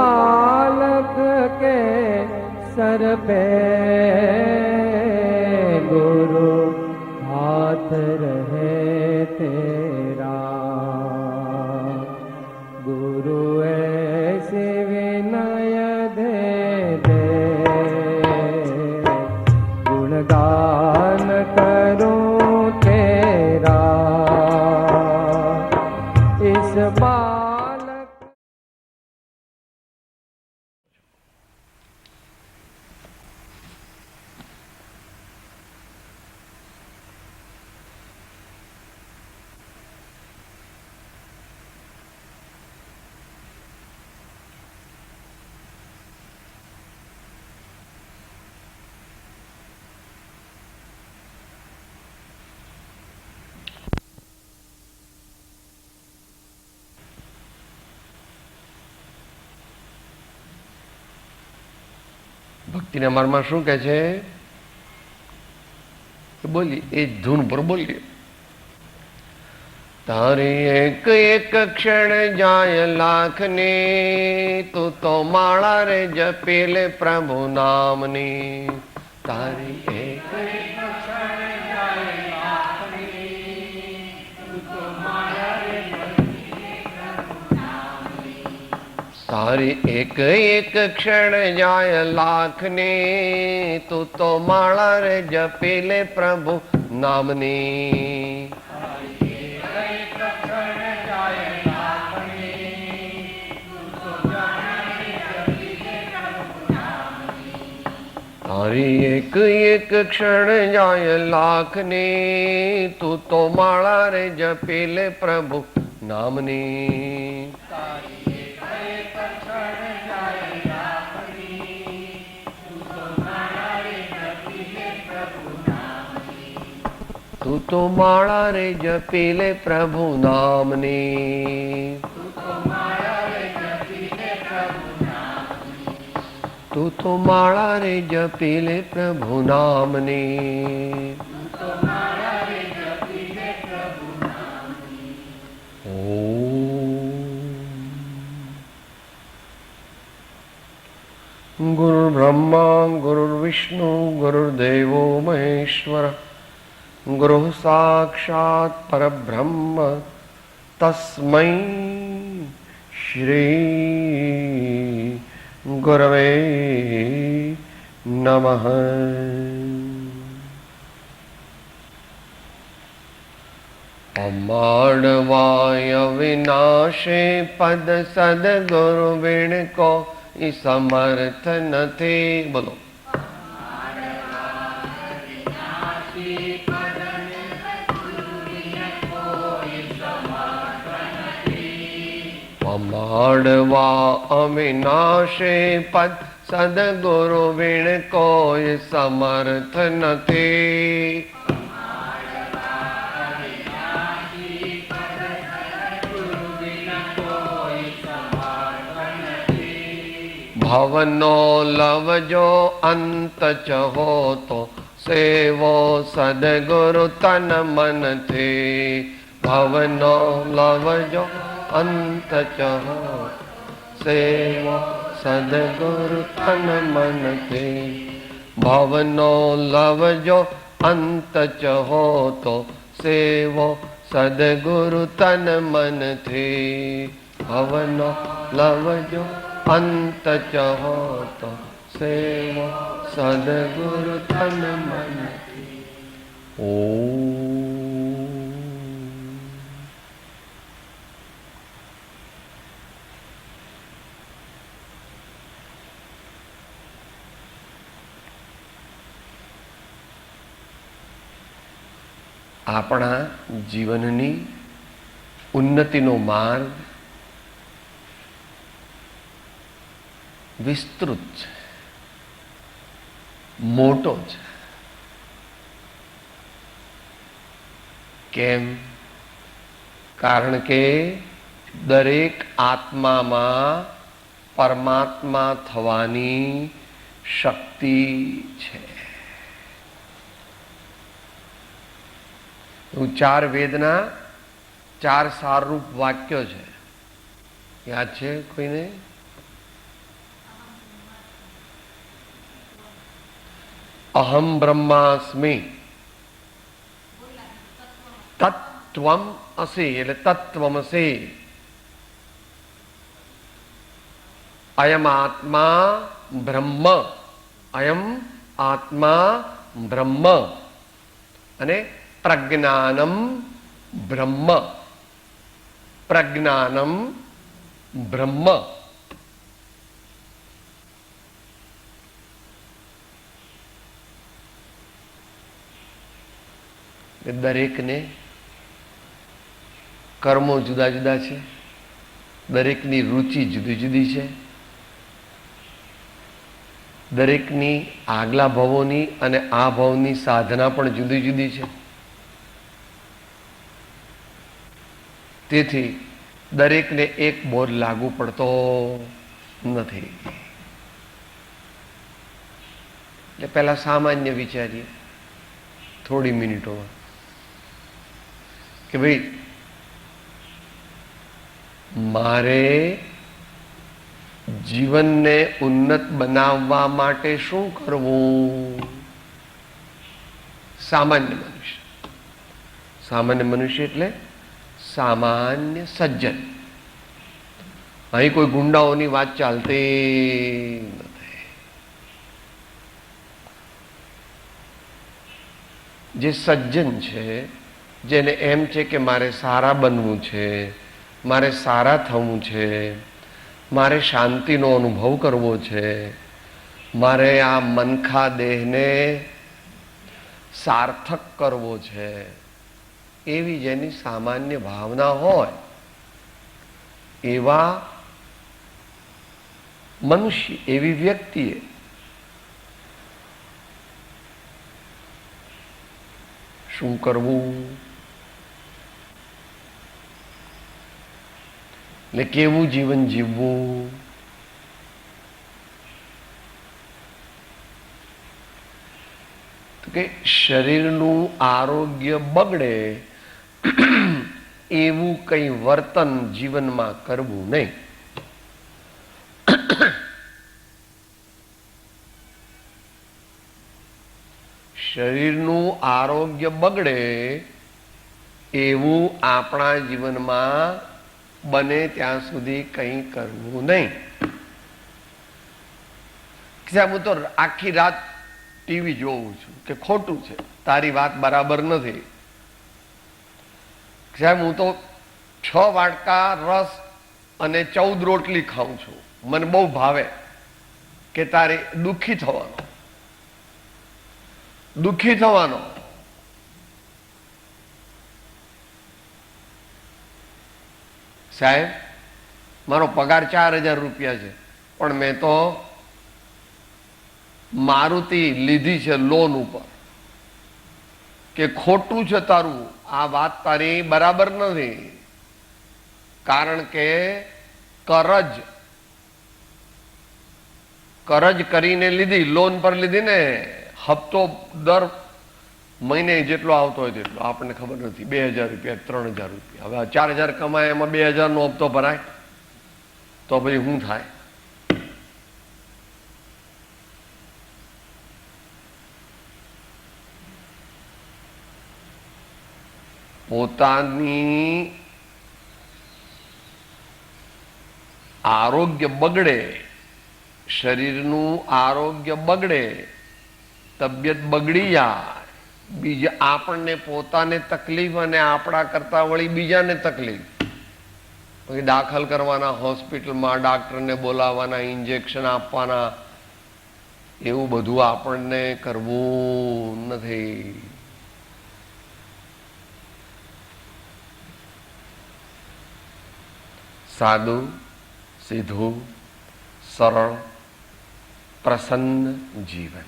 बालक के सर पे गुरु हाथ रहे तेरा। गुरु ऐसे विनय दे दे, गुणगान करूं तेरा। इस बालक ભક્તિના માર્ગમાં શું કહે છે? બોલી એ ધૂન પર બોલીએ. તારી એક એક ક્ષણ જાય લાખની, તું તો માળા રે જપેલે પ્રભુ નામની. તારી એક તારી એક એક ક્ષણ જાય લાખની, તું તો માળા રે જપેલે પ્રભુ નામની. તારી એક એક ક્ષણ જાય લાખની, તું તો માળા રે જપેલે પ્રભુ નામની. તું તો માળા રે જપેલે પ્રભુ નામની. તું તો માળા રે જપેલે પ્રભુ નામની. ગુરુ બ્રહ્મા ગુરુ વિષ્ણુ ગુરુદેવો મહેશ્વર, ગુરુ સાક્ષાત પરબ્રહ્મ તસ્મૈ શ્રી ગુરવે નમઃ. અમાડવાય વિનાશે પદ સદગુરુ વિણ કો ઈ સમર્થ નથી. બોલો. અમાડવા અવિનાશે પદ સદગુરુ વિણ કોઈ સમર્થ નથી. ભવનો લવજો અંત ચહો તો સેવો સદગુરુ તન મનથી. ભવનો લવજો અંત ચહો સેવો સદગુરુ તન મનથી. ભવનો લવજો અંત ચહો તો સેવો સદગુરુ તન મનથી. ભવનો લવજો અંત ચહો તો સેવો સદગુરુ તન મનથી. આપણા જીવનની ઉન્નતિનો માર્ગ વિસ્તૃત છે, મોટો છે. કેમ? કારણ કે દરેક આત્મામાં પરમાત્મા થવાની શક્તિ છે. ચાર વેદના ચાર સારરૂપ વાક્યો છે. યાદ છે કોઈને? અહમ બ્રહ્માસ્મિ, તત્વમ અસી એટલે તત્વમસી, અયમ આત્મા બ્રહ્મ, અયમ આત્મા બ્રહ્મ, અને પ્રજ્ઞાનમ બ્રહ્મ, પ્રજ્ઞાનમ બ્રહ્મ. દરેકને કર્મો જુદા જુદા છે, દરેકની રુચિ જુદી જુદી છે, દરેકની આગલા ભવોની અને આ ભવની સાધના પણ જુદી જુદી છે. તેથી દરેકને એક બોધ લાગુ પડતો નથી. એટલે પહેલા સામાન્ય વિચારીએ થોડી મિનિટોમાં કે ભાઈ મારે જીવનને ઉન્નત બનાવવા માટે શું કરવું? સામાન્ય મનુષ્ય, સામાન્ય મનુષ્ય એટલે સામાન્ય સજ્જન. અહીં કોઈ ગુંડાઓની વાત ચાલતી નથી. જે સજ્જન છે, જેને એમ છે કે મારે સારા બનવું છે, મારે સારા થવું છે, મારે શાંતિનો અનુભવ કરવો છે, મારે આ મનખા દેહને સાર્થક કરવો છે, એવી જેની સામાન્ય ભાવના હોય એવા મનુષ્ય, એવી વ્યક્તિએ શું કરવું? એટલે કેવું જીવન જીવવું? તો કે શરીરનું આરોગ્ય બગડે એવું કંઈ વર્તન જીવનમાં કરવું નહીં. શરીરનું આરોગ્ય બગડે એવું આપણા જીવનમાં બને ત્યાં સુધી કંઈ કરવું નહીં. હું તો આખી રાત ટીવી જોઉં છું કે ખોટું છે, તારી વાત બરાબર નથી. સાહેબ હું તો 6 વાટકા રસ અને 14 રોટલી ખાઉં છું, મને બહુ ભાવે, કે તારે દુઃખી થવાનો, દુઃખી થવાનો. સાહેબ મારો પગાર 4,000 રૂપિયા છે, પણ મેં તો મારુતિ લીધી છે લોન ઉપર. કે ખોટું છે તારું, આ વાત તારી બરાબર નથી. કારણ કે કરજ કરીને લીધી, લોન પર લીધી ને, હપ્તો દર મહિને જેટલો આવતો હોય તેટલો, આપણને ખબર નથી, 2,000 રૂપિયા 3,000 રૂપિયા. હવે 4,000 કમાય એમાં 2,000 નો હપ્તો ભરાય તો પછી શું થાય? પોતાની આરોગ્ય બગડે, શરીરનું આરોગ્ય બગડે, તબિયત બગડી જાય, બીજા આપણને પોતાને તકલીફ અને આપણા કરતા વળી બીજાને તકલીફ. પછી દાખલ કરવાના હોસ્પિટલમાં, ડાક્ટરને બોલાવવાના, ઇન્જેક્શન આપવાના, એવું બધું આપણને કરવું નથી. સાદું, સીધું, સરળ, પ્રસન્ન જીવન.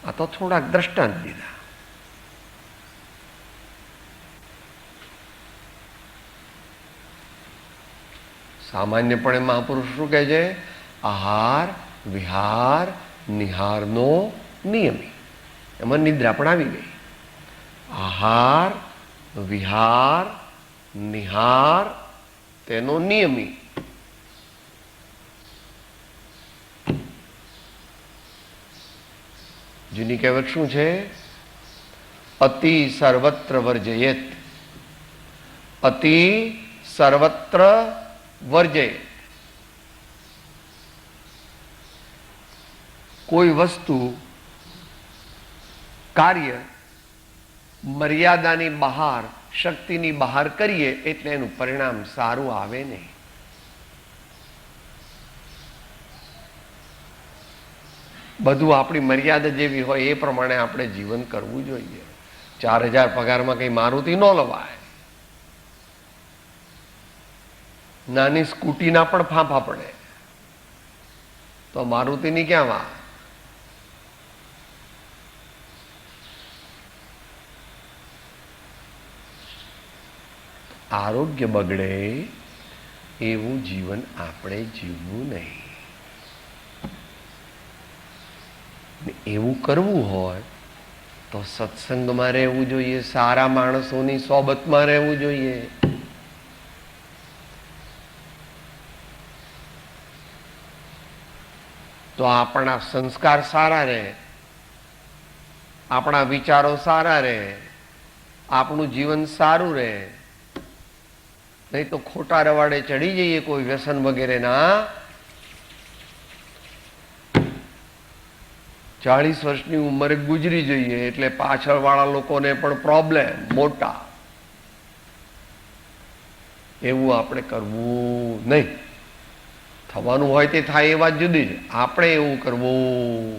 આ તો થોડાક દ્રષ્ટાંત દીધા. સામાન્યપણે મહાપુરુષ શું કહે છે? આહાર વિહાર નિહારનો નિયમી. એમાં નિદ્રા પણ આવી ગઈ. આહાર વિહાર નિહાર તેનો નિયમી. જૂની કહેવત શું છે? અતિ સર્વત્ર વર્જયેત. અતિ સર્વત્ર વર્જયેત. કોઈ વસ્તુ, કાર્ય મર્યાદાની બહાર, શક્તિની બહાર કરીએ એટલે એનું પરિણામ સારું આવે નહીં. બધું આપણી મર્યાદા જેવી હોય એ પ્રમાણે આપણે જીવન કરવું જોઈએ. 4000 પગારમાં કઈ મારુતિ ન લવાય. નાની સ્કૂટીના પણ ફાંફા પડે તો મારુતિની ક્યાં વાત? આરોગ્ય બગડે એવું જીવન આપણે જીવવું નહીં. એવું કરવું હોય તો સત્સંગમાં રહેવું જોઈએ, સારા માણસોની સોબતમાં રહેવું જોઈએ. તો આપણા સંસ્કાર સારા રહે, આપણા વિચારો સારા રહે, આપણું જીવન સારું રહે. નહીં તો ખોટા રવાડે ચડી જઈએ કોઈ વ્યસન વગેરેના. 40 વર્ષની ઉંમરે ગુજરી જઈએ એટલે પાછળ વાળા લોકોને પણ પ્રોબ્લેમ મોટા. એવું આપણે કરવું નહીં. થવાનું હોય તે થાય એ વાત જુદી છે, આપણે એવું કરવું.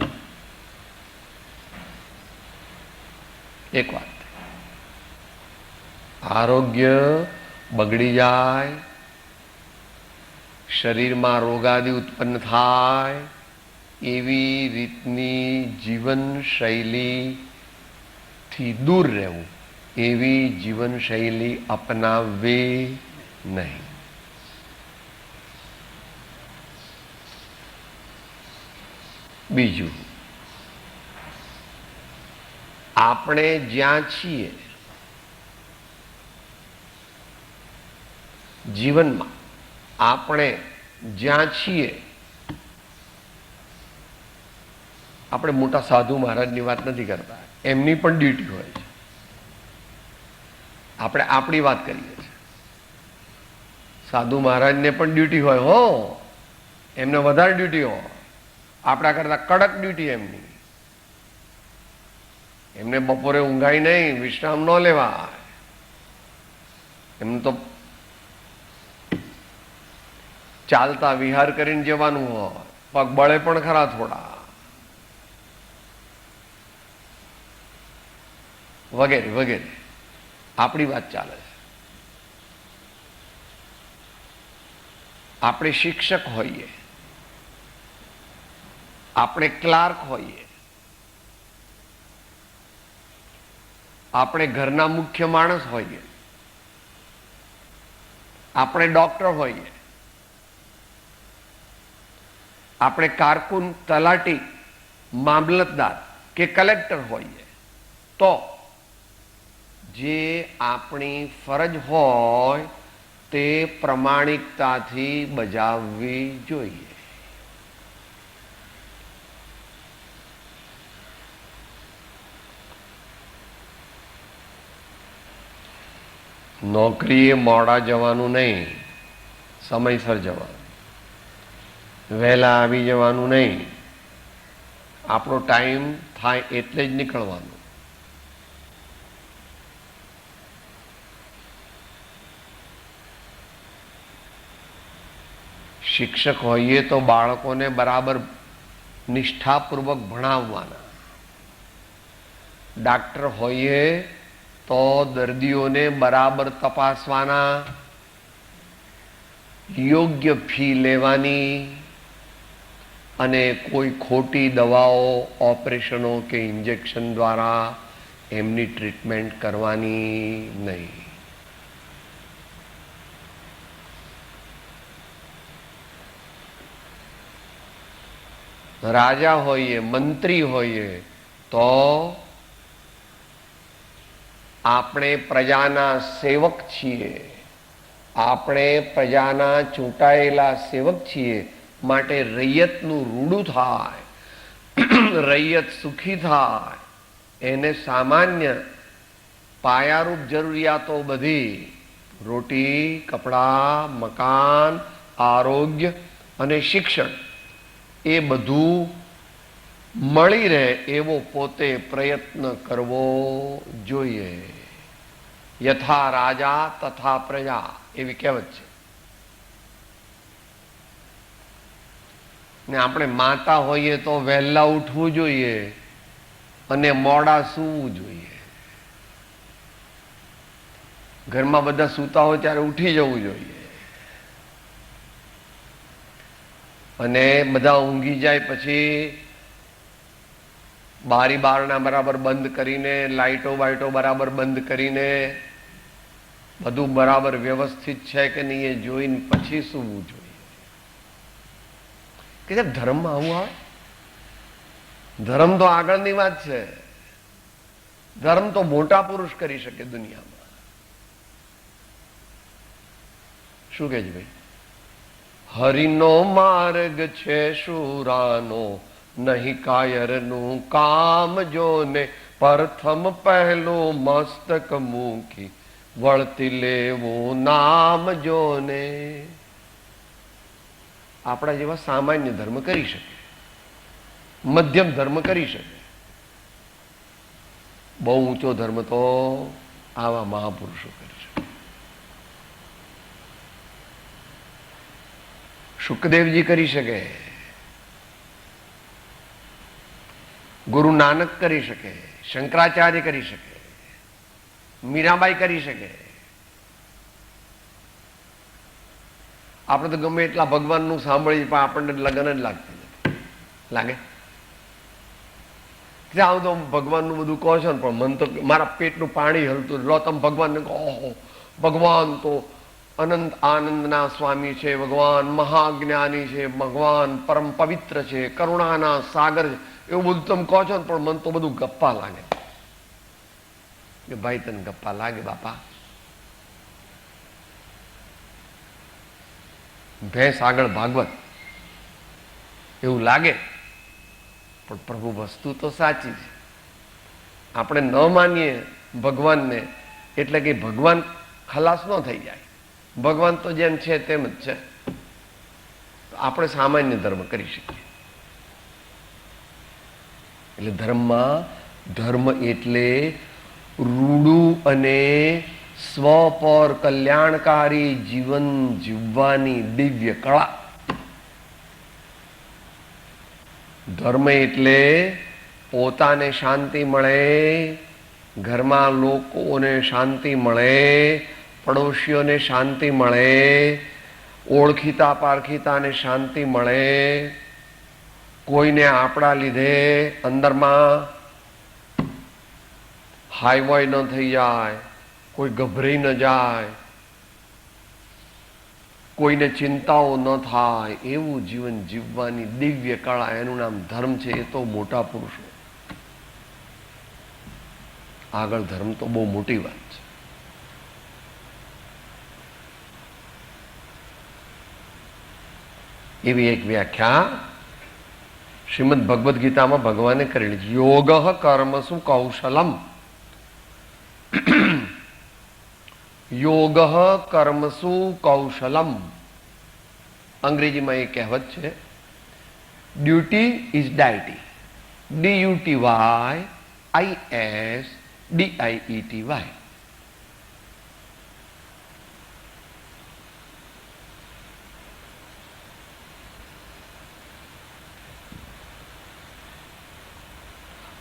એક વાત, આરોગ્ય બગડી જાય, શરીરમાં રોગાદી ઉત્પન્ન થાય, એવી રીતની જીવન શૈલીથી દૂર રહેવું, એવી જીવન શૈલી અપનાવવી નહીં. બીજું, આપણે જ્યાં છીએ જીવનમાં, આપણે જ્યાં છીએ, આપણે મોટા સાધુ મહારાજની વાત નથી કરતા, એમની પણ ડ્યુટી હોય છે. આપણે આપણી વાત કરીએ છીએ. સાધુ મહારાજને પણ ડ્યુટી હોય, હો, એમને વધારે ડ્યુટી હોય, આપણા કરતા કડક ડ્યુટી એમની. એમને બપોરે ઊંઘાય નહીં, વિશ્રામ ન લેવાય. એમને તો ચાલતા વિહાર કરીને જવાનું હોય, પગ બળે પણ ખરા થોડા, વગેરે વગેરે. આપણી વાત ચાલે છે. આપણે શિક્ષક હોઈએ, આપણે ક્લાર્ક હોઈએ, આપણે ઘરના મુખ્ય માણસ હોઈએ, આપણે ડોક્ટર હોઈએ, આપણે કારકુન, તલાટી, મામલતદાર કે કલેક્ટર હોઈએ, તો જે આપણી ફરજ હોય તે પ્રમાણિકતાથી બજાવવી જોઈએ. નોકરીએ મોડા જવાનું નહીં, સમયસર જવાનું. વહેલા આવી જવાનું નહીં, આપણો ટાઈમ થાય એટલે જ નીકળવાનું. શિક્ષક હોઈએ તો બાળકોને બરાબર નિષ્ઠાપૂર્વક ભણાવવાના. ડાક્ટર હોઈએ તો દર્દીઓને બરાબર તપાસવાના, યોગ્ય ફી લેવાની અને કોઈ ખોટી દવાઓ, ઓપરેશનો કે ઇન્જેક્શન દ્વારા એમની ટ્રીટમેન્ટ કરવાની નહીં. રાજા હોઈએ, મંત્રી હોઈએ તો આપણે પ્રજાના સેવક છીએ, આપણે પ્રજાના ચૂંટાયેલા સેવક છીએ. માટે રૈયતનું રૂડું થાય રૈયત સુખી થાય, એને સામાન્ય પાયારૂપ જરૂરિયાતો બધી રોટી, કપડાં, મકાન, આરોગ્ય અને શિક્ષણ એ બધું મળી રહે એવો પોતે પ્રયત્ન કરવો જોઈએ. યથા રાજા તથા પ્રજા એવી કહેવત છે. ને આપણે માતા હોઈએ તો વહેલા ઉઠવું જોઈએ અને મોડા સૂવું જોઈએ. ઘરમાં બધા સૂતા હોય ત્યારે ઉઠી જવું જોઈએ અને બધા ઊંઘી જાય પછી બારી બારણા બરાબર બંધ કરીને, લાઈટો બાઈટો બરાબર બંધ કરીને, બધું બરાબર વ્યવસ્થિત છે કે નહીં એ જોઈને પછી સૂવું જોઈએ. કે સાહેબ ધર્મમાં આવું આવે? ધર્મ તો આગળની વાત છે. ધર્મ તો મોટા પુરુષ કરી શકે દુનિયામાં. શું કહે છે ભાઈ? હરિનો માર્ગ છે શુરાનો, નહીં કાયરનું કામ જોને, પ્રથમ પહેલું મસ્તક મૂકી વળતી લેવું નામ જોને. આપણા જેવા સામાન્ય ધર્મ કરી શકે, મધ્યમ ધર્મ કરી શકે. બહુ ઊંચો ધર્મ તો આવા મહાપુરુષો કરી શકે. શુકદેવજી કરી શકે, ગુરુ નાનક કરી શકે, શંકરાચાર્ય કરી શકે, મીરાબાઈ કરી શકે. આપણે તો ગમે એટલા ભગવાનનું સાંભળીએ પણ આપણને લગન જ લાગતી નથી. લાગે? આવું તો ભગવાનનું બધું કહો છો ને, પણ મન તો મારા પેટનું પાણી હલતું. લો તમે ભગવાનને કહો, ભગવાન તો અનંત આનંદના સ્વામી છે, ભગવાન મહાજ્ઞાની છે, ભગવાન પરમ પવિત્ર છે, કરુણાના સાગર છે, એવું બધું તમે કહો છો ને, પણ મન તો બધું ગપ્પા લાગે. કે ભાઈ તને ગપ્પા લાગે બાપા? ભેંસ આગળ ભાગવત એવું લાગે, પણ પ્રભુ વસ્તુ તો સાચી છે. આપણે ન માનીએ ભગવાનને એટલે કે ભગવાન ખલાસ ન થઈ જાય. ભગવાન તો જેમ છે તેમ જ છે. આપણે સામાન્ય ધર્મ કરી શકીએ. એટલે ધર્મમાં, ધર્મ એટલે રૂડું અને સ્વ પર કલ્યાણકારી જીવન જીવવાની દિવ્ય કળા. ધર્મ એટલે પોતાને શાંતિ મળે, ઘરમાં લોકોને શાંતિ મળે, પડોશીઓને શાંતિ મળે, ઓળખીતા પારખીતાને શાંતિ મળે, કોઈને આપણા લીધે અંદરમાં હાઈવાય ન થઈ જાય, કોઈ ગભરાઈ ન જાય, કોઈને ચિંતાઓ ન થાય, એવું જીવન જીવવાની દિવ્ય કળા, એનું નામ ધર્મ છે. એ તો મોટા પુરુષો. આગળ ધર્મ તો બહુ મોટી વાત છે. એવી એક વ્યાખ્યા શ્રીમદ ભગવદ્ ગીતામાં ભગવાને કરેલી છે. યોગ કર્મસુ કૌશલમ. યોગ કર્મસુ કૌશલમ. અંગ્રેજીમાં એ કહેવત છે, ડ્યુટી ઇઝ ડાયટી. DUTYISDIETY.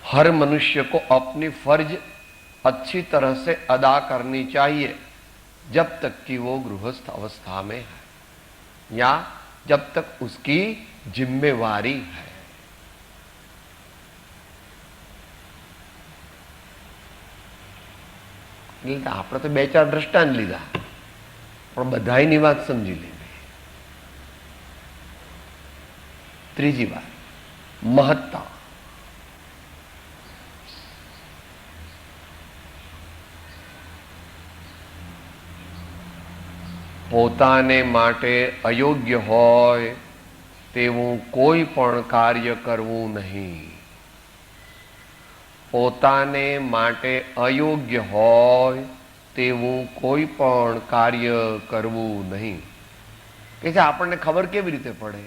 हर मनुष्य को अपनी फर्ज अच्छी तरह से अदा करनी चाहिए जब तक कि वो गृहस्थ अवस्था में है या जब तक उसकी जिम्मेवारी है. એટલે આપણે તો બે ચાર દ્રષ્ટાંત લીધા, પણ બધાની વાત સમજી લેવી. ત્રીજી વાત, મહત્તા. પોતાને માટે અયોગ્ય હોય તેવું કોઈ પણ કાર્ય કરવું નહીં. પોતાને માટે અયોગ્ય હોય તેવું કોઈ પણ કાર્ય કરવું નહીં. કે આપણને ખબર કેવી રીતે પડે?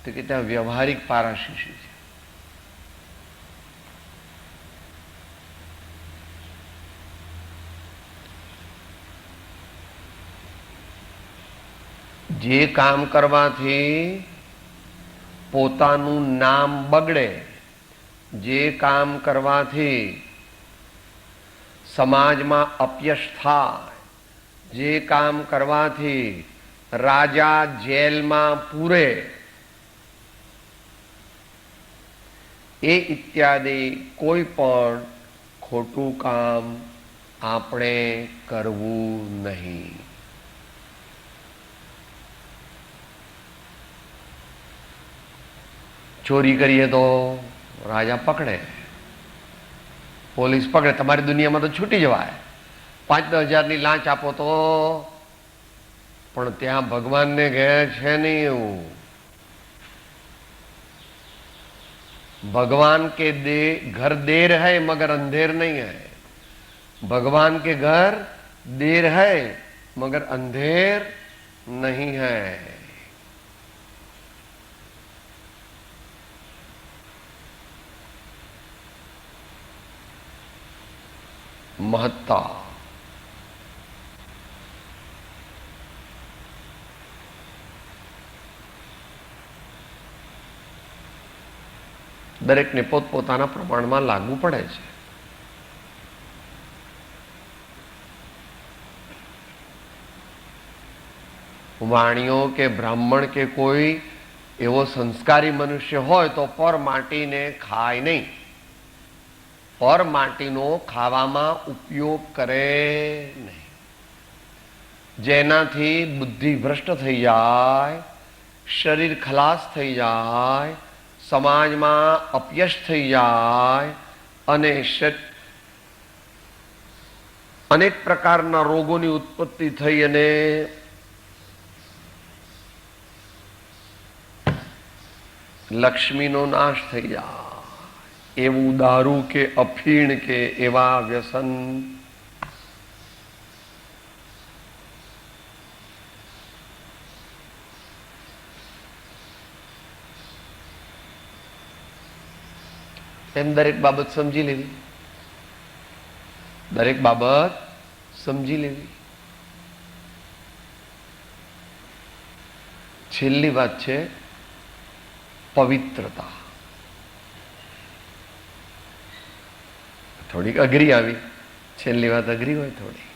તો કે ત્યાં વ્યવહારિક પારાશીશી છે. જે કામ કરવાથી પોતાનું નામ બગડે, જે કામ કરવાથી સમાજમાં અપયશ થાય, જે કામ કરવાથી રાજા જેલમાં પૂરે, એ ઇત્યાદિ કોઈ પણ ખોટું કામ આપણે કરવું નહીં. ચોરી કરીએ તો રાજા પકડે, પોલીસ પકડે. તમારી દુનિયામાં તો છૂટી જવાય. 5-10,000ની લાંચ આપો તો, પણ ત્યાં ભગવાનને ઘેર છે નહીં એવું. भगवान के घर देर है मगर अंधेर नहीं है. भगवान के घर देर है मगर अंधेर नहीं है. महत्ता દરેકને પોતપોતાના પ્રમાણમાં લાગુ પડે છે. વાણીઓ કે બ્રાહ્મણ કે કોઈ એવો સંસ્કારી મનુષ્ય હોય તો પર માટીને ખાય નહીં. પર માટીનો ખાવામાં ઉપયોગ કરે નહીં. જેનાથી બુદ્ધિ ભ્રષ્ટ થઈ જાય, શરીર ખલાસ થઈ જાય, સમાજમાં અપયશ થઈ જાય અને અનેક પ્રકારના રોગોની ઉત્પત્તિ થઈ અને લક્ષ્મીનો નાશ થઈ જાય. એવું દારૂ કે અફીણ કે એવા વ્યસન એમ દરેક બાબત સમજી લેવી. દરેક બાબત સમજી લેવી. છેલ્લી વાત છે પવિત્રતા. થોડીક અઘરી આવી. છેલ્લી વાત અઘરી હોય થોડી.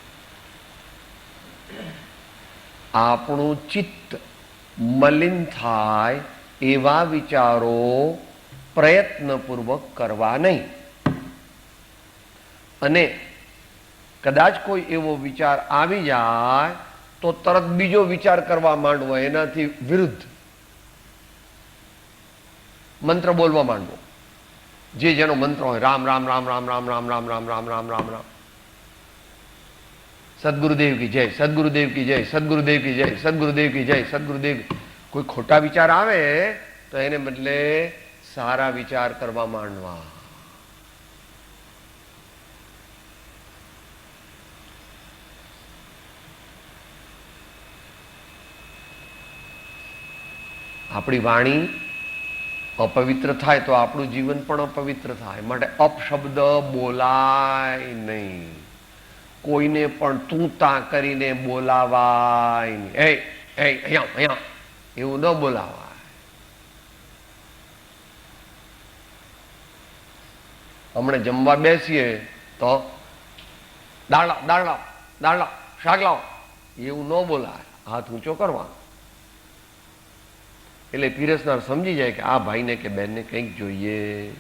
આપણું ચિત્ત મલિન થાય એવા વિચારો પ્રયત્નપૂર્વક કરવા નહીં. અને કદાચ કોઈ એવો વિચાર આવી જાય તો તરત બીજો વિચાર કરવા માંડવો, એનાથી વિરુદ્ધ મંત્ર બોલવા માંડવો. જે જેનો મંત્ર હોય, રામ રામ રામ રામ રામ રામ રામ રામ રામ રામ રામ રામ, સદગુરુદેવ કી જય, સદગુરુદેવ કી જય, સદગુરુદેવ કી જય, સદગુરુદેવ કી જય, સદગુરુદેવ. કોઈ ખોટા વિચાર આવે તો એને બદલે સારા વિચાર કરવા માંડવા. આપણી વાણી અપવિત્ર થાય તો આપણું જીવન પણ અપવિત્ર થાય. માટે અપશબ્દ બોલાય નહીં. કોઈને પણ તું તા કરીને બોલાવાય નહીં. અહીંયા એવું ન બોલાવાય. હમણાં જમવા બેસીએ તો દાળ લાવ, શાક લાવ, એવું ન બોલાય. હાથ ઊંચો કરવાનો. એટલે પીરસનાર સમજી જાય કે આ ભાઈને કે બહેનને કંઈક જોઈએ.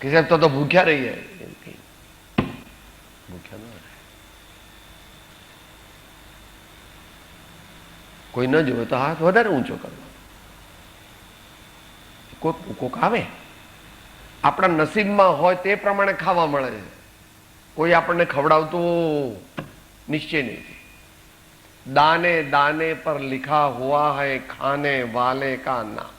કે સાહેબ તો ભૂખ્યા રહી જાય. ભૂખ્યા ન રહે. કોઈ ન જોવે તો હાથ વધારે ઊંચો કરવાનો. કોક આવે, આપણા નસીબમાં હોય તે પ્રમાણે ખાવા મળે. કોઈ આપણને ખવડાવતું નિશ્ચય નહીં. दाने दाने पर लिखा हुआ है खाने वाले का नाम।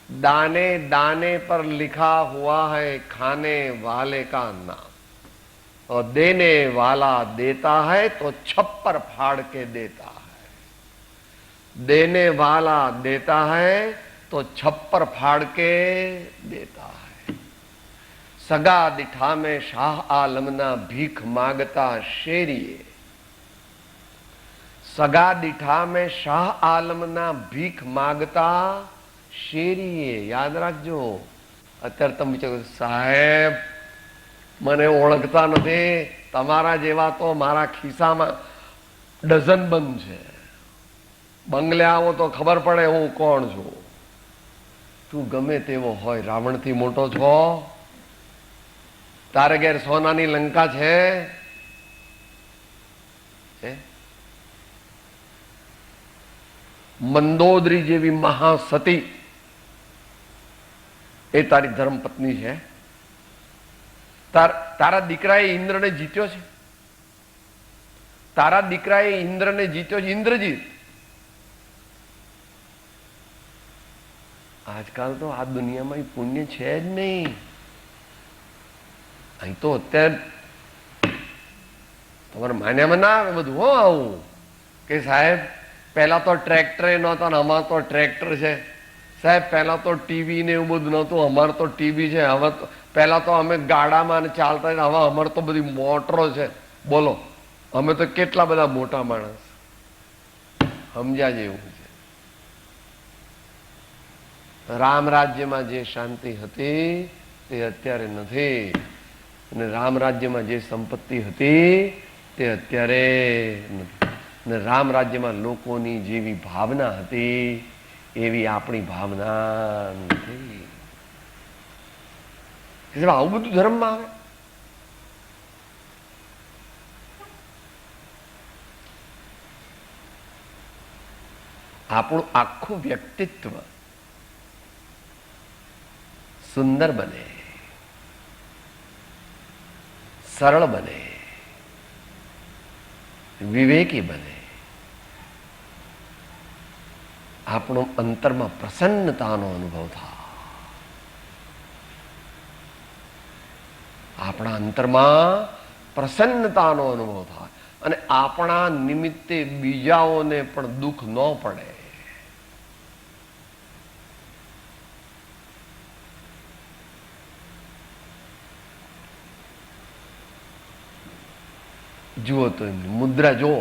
दाने दाने पर लिखा हुआ है खाने वाले का नाम, और देने वाला देता है तो छप्पर फाड़ के देता है। देने वाला देता है तो छप्पर फाड़ के देता है। सगा दिठा में शाह आलमना भीख मांगता शेरिए। सगा दिठा में शाह आलमना भीख मांगता શેરીએ. યાદ રાખજો. અત્યારે તમે વિચારો સાહેબ મને ઓળખતા નથી, તમારા જેવા તો મારા ખિસ્સામાં ડઝન બંધ છે. બંગલે આવો તો ખબર પડે હું કોણ છું. તું ગમે તેવો હોય, રાવણથી મોટો છો? તારે ઘેર સોનાની લંકા છે? મંદોદરી જેવી મહાસતી એ તારી ધર્મપત્ની છે? તારા દીકરાએ ઇન્દ્રને જીત્યો છે? તારા દીકરાએ ઇન્દ્રને જીત્યો છે, ઇન્દ્રજીત. આજકાલ તો આ દુનિયામાં પુણ્ય છે જ નહીં. અહીં તો અત્યારે તમારે માન્યામાં ના આવે બધું. હો આવું કે સાહેબ પહેલા તો ટ્રેક્ટર નહોતા ને અમારે તો ટ્રેક્ટર છે. સાહેબ પહેલા તો ટીવી ને એવું બધું નહોતું, અમારે તો ટીવી છે. હવે તો પહેલા તો અમે ગાડામાં ચાલતા, હવે અમારે તો બધી મોટરો છે. બોલો, અમે તો કેટલા બધા મોટા માણસ. સમજ્યા જેવું છે. રામ રાજ્યમાં જે શાંતિ હતી તે અત્યારે નથી, અને રામ રાજ્યમાં જે સંપત્તિ હતી તે અત્યારે નથી. અને રામ રાજ્યમાં લોકોની જેવી ભાવના હતી એવી આપણી ભાવના નથી. આવું બધું ધર્મમાં આવે. આપણું આખું વ્યક્તિત્વ સુંદર બને, સરળ બને, વિવેકી બને. આપણો અંતરમાં પ્રસન્નતાનો અનુભવ થાય. આપણા અંતરમાં પ્રસન્નતાનો અનુભવ થાય અને આપણા નિમિત્તે બીજાઓને પણ દુઃખ ન પડે. જુઓ તો એમની મુદ્રા જુઓ.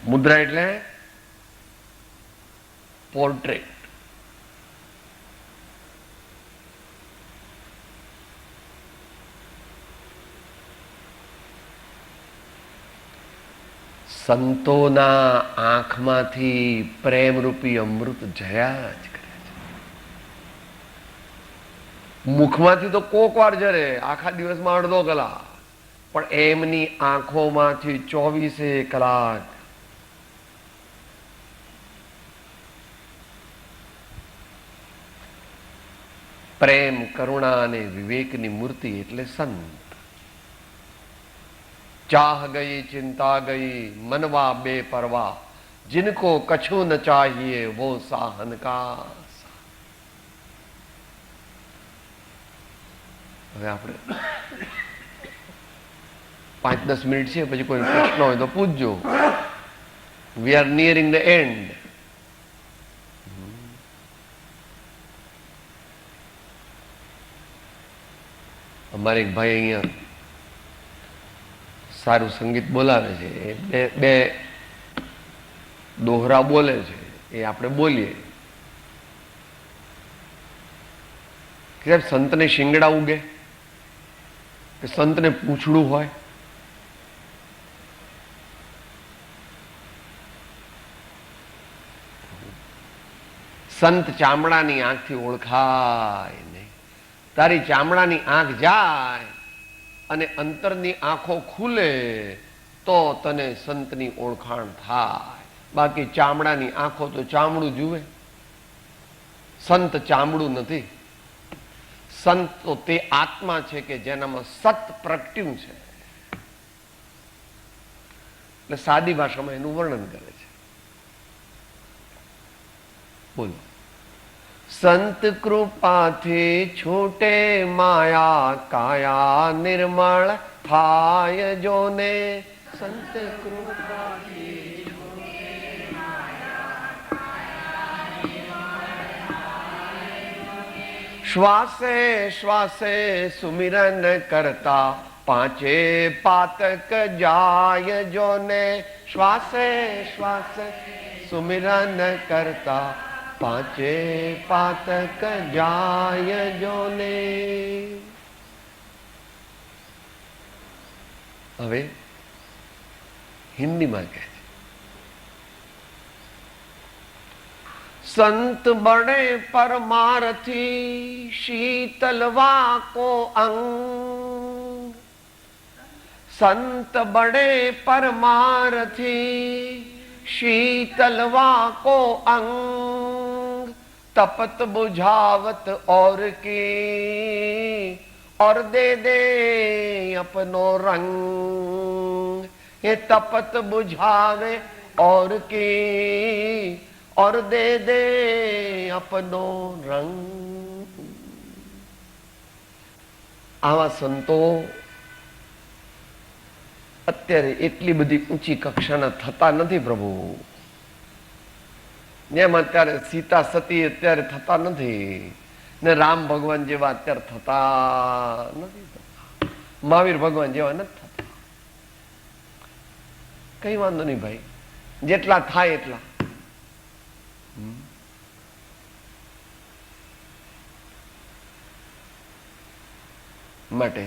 મુદ્રા એટલે પોર્ટ્રેટ. સંતોના આંખમાંથી પ્રેમરૂપી અમૃત જયા જ કરે છે. મુખમાંથી તો કોક વાર જરે, આખા દિવસમાં અડધો કલાક, પણ એમની આંખોમાંથી 24 કલાક પ્રેમ, કરુણા અને વિવેકની મૂર્તિ એટલે સંત. ચાહ ગઈ ચિંતા ગઈ મનવા બે પરવા, जिनको कछु न चाहिए वो साहन का. હવે આપણે 5-10 મિનિટ છે, પછી કોઈ પ્રશ્ન હોય તો પૂછજો. We are nearing the end. અમારે એક ભાઈ અહીંયા સારું સંગીત બોલાવે છે, બે દોહરા બોલે છે, એ આપણે બોલીએ કે સાહેબ સંતને શિંગડા ઉગે કે સંતને પૂંછડું હોય? સંત ચામડાની આંખથી ઓળખાય નહીં. તારી ચામડાની આંખ જાય અને અંતરની આંખો ખુલે તો તને સંતની ઓળખાણ થાય. બાકી ચામડાની આંખો તો ચામડું જુએ. સંત ચામડું નથી. સંત તો તે આત્મા છે કે જેનામાં સત પ્રગટ્યું છે. એટલે સાદી ભાષામાં એનું વર્ણન કરે છે. બોલો. સંત કૃપાથી છૂટે માયા કાયા નિર્મળ થાય જોને. સંત કૃપાથી શ્વાસે શ્વાસે સુમિરન કરતા પાંચે પાતક જાય જોને. શ્વાસે શ્વાસે સુમિરન કરતા પાંચે પાતક જાય જોને. હવે હિન્દીમાં કહે છે, संत बड़े परमारथी शीतलवा को अंग. संत बड़े परमारथी शीतलवा को अंग. तपत बुझावत और की और दे अपनो रंग. ये तपत बुझावे और की और दे अपनो रंग. આવા સંતો અત્યારે એટલી બધી ઊંચી કક્ષાના થતા નથી પ્રભુ. જેમ અત્યારે સીતા સતી અત્યારે થતા નથી ને રામ ભગવાન જેવા અત્યારે થતા નથી, મહાવીર ભગવાન જેવા નથી થતા. કઈ વાંધો નહીં ભાઈ, જેટલા થાય એટલા. માટે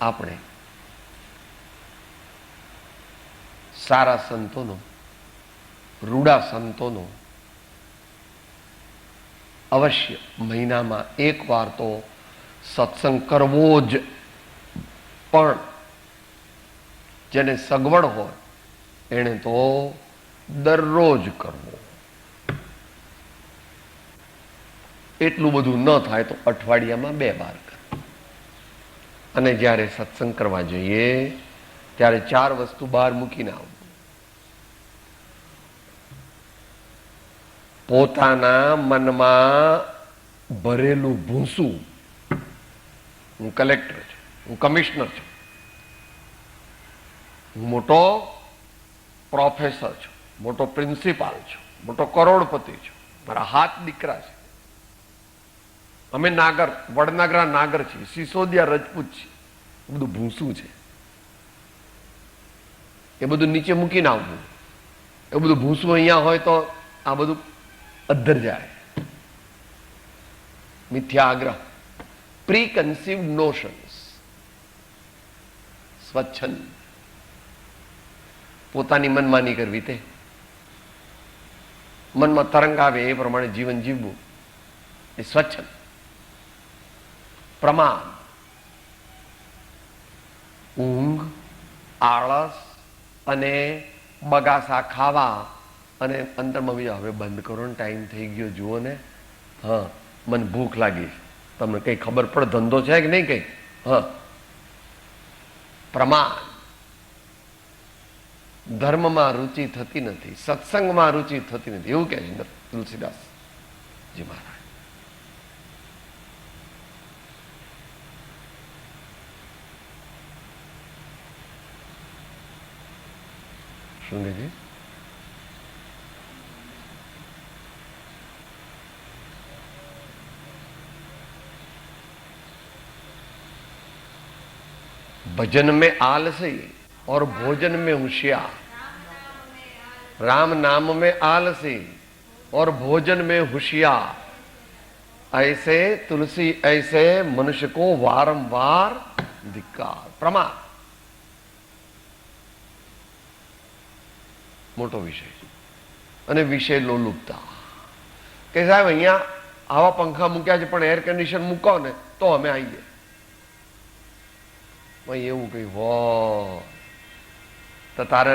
આપણે સારા સંતોનો, રૂડા સંતોનો અવશ્ય મહિનામાં એક વાર તો સત્સંગ કરવો જ. પણ જેને સગવડ હોય એને તો દરરોજ કરવો. એટલું બધું ન થાય તો અઠવાડિયામાં 2 વાર કરવો. અને જ્યારે સત્સંગ કરવા જઈએ ત્યારે 4 વસ્તુ બહાર મૂકીને આવવું. પોતાના મનમાં ભરેલું ભૂંસું, હું કલેક્ટર છું, હું કમિશનર છું, હું મોટો પ્રોફેસર છું, મોટો પ્રિન્સિપાલ છું, મોટો કરોડપતિ છું, મારા હાથ દીકરા છે, અમે નાગર, વડનાગરા નાગર છીએ, સિસોદિયા રજપૂત છીએ. બધું ભૂંસું છે. એ બધું નીચે મૂકીને આવવું. એ બધું ભૂંસું અહીંયા હોય તો આ બધું અધ્ધર જાય. મિથ્યા આગ્રહ, પ્રી કન્સીવ્ડ નોશન્સ, સ્વચ્છંદ, પોતાની મનમાની કરવી, તે મનમાં તરંગ આવે એ પ્રમાણે જીવન જીવવું એ સ્વચ્છંદ. પ્રમાદ, ઊંઘ, આળસ અને બગાસા ખાવા અને અંતરમાં બીજા હવે બંધ કરો ને, ટાઈમ થઈ ગયો, જુઓ ને, હા મને ભૂખ લાગી, તમને કઈ ખબર પડે ધંધો છે કે નહીં કઈ? હા, પ્રમાદ. ધર્મમાં રુચિ થતી નથી, સત્સંગમાં રુચિ થતી નથી, એવું કહે છે તુલસીદાસજી મહારાજ. શું કહે છે? भजन में आलसी और भोजन में होशियार. राम नाम में आलसी और भोजन में होशियार. ऐसे तुलसी, ऐसे मनुष्य को वारंवार धिक्कार. प्रमाद મોટો વિષય અને વિષય લોલુપતા કે સાહેબ અહીંયા આવા પંખા મૂક્યા છે પણ એર કન્ડિશન મૂકો ને તો અમે આવીએ. એવું કઈ હોય તો તારે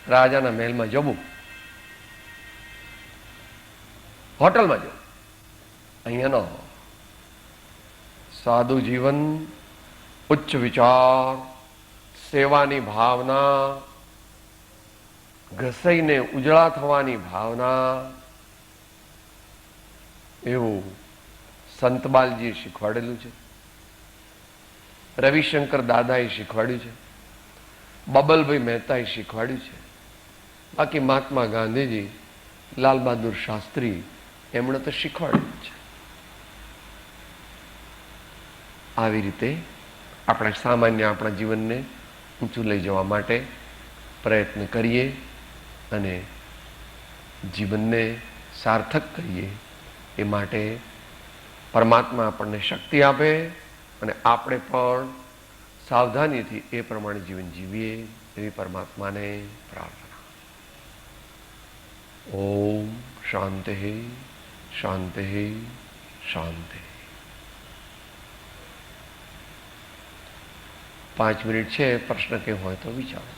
રાજાના મહેલમાં જવું, હોટલમાં જવું, અહીંયા ન. સાદું જીવન, ઉચ્ચ વિચાર, સેવાની ભાવના, ઘસાઈને ઉજળા થવાની ભાવના, એવું સંતબાલજીએ શીખવાડેલું છે, રવિશંકર દાદાએ શીખવાડ્યું છે, બબલભાઈ મહેતાએ શીખવાડ્યું છે. બાકી મહાત્મા ગાંધીજી, લાલ બહાદુર શાસ્ત્રી એમણે તો શીખવાડ્યું છે. આવી રીતે આપણે સામાન્ય આપણા જીવનને ઊંચું લઈ જવા માટે પ્રયત્ન કરીએ અને જીવનને સાર્થક કરીએ. એ માટે પરમાત્મા આપણને શક્તિ આપે અને આપણે પણ સાવધાનીથી એ પ્રમાણે જીવન જીવીએ એવી પરમાત્માને પ્રાર્થના. ઓમ શાંતિ શાંતિ શાંતિ. 5 મિનિટ છે, પ્રશ્ન કે હોય તો વિચારો,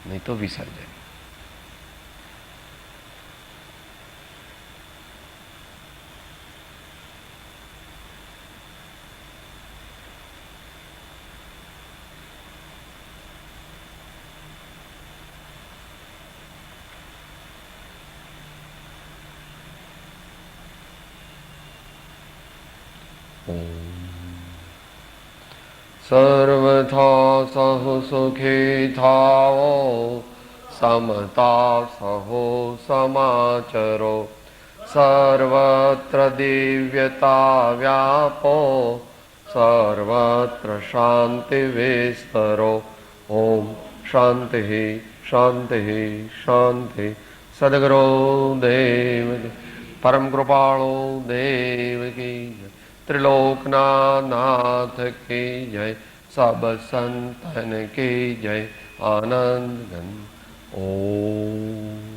નહીં તો વિસર્જન. સર્વથા સહ સુખી થાઓ, સમતા સહો સમાચરો, સર્વત્ર દિવ્યતા વ્યાપો, સર્વત્ર શાંતિ વિસ્તરો. ઓમ શાંતિ શાંતિ શાંતિ. સદગુરુ દેવ પરમ કૃપાળુ દેવ કી જય. ત્રિલોકના નાથ કી જય. સબ સંતન કી જય. આનંદ ઘન. ઓમ.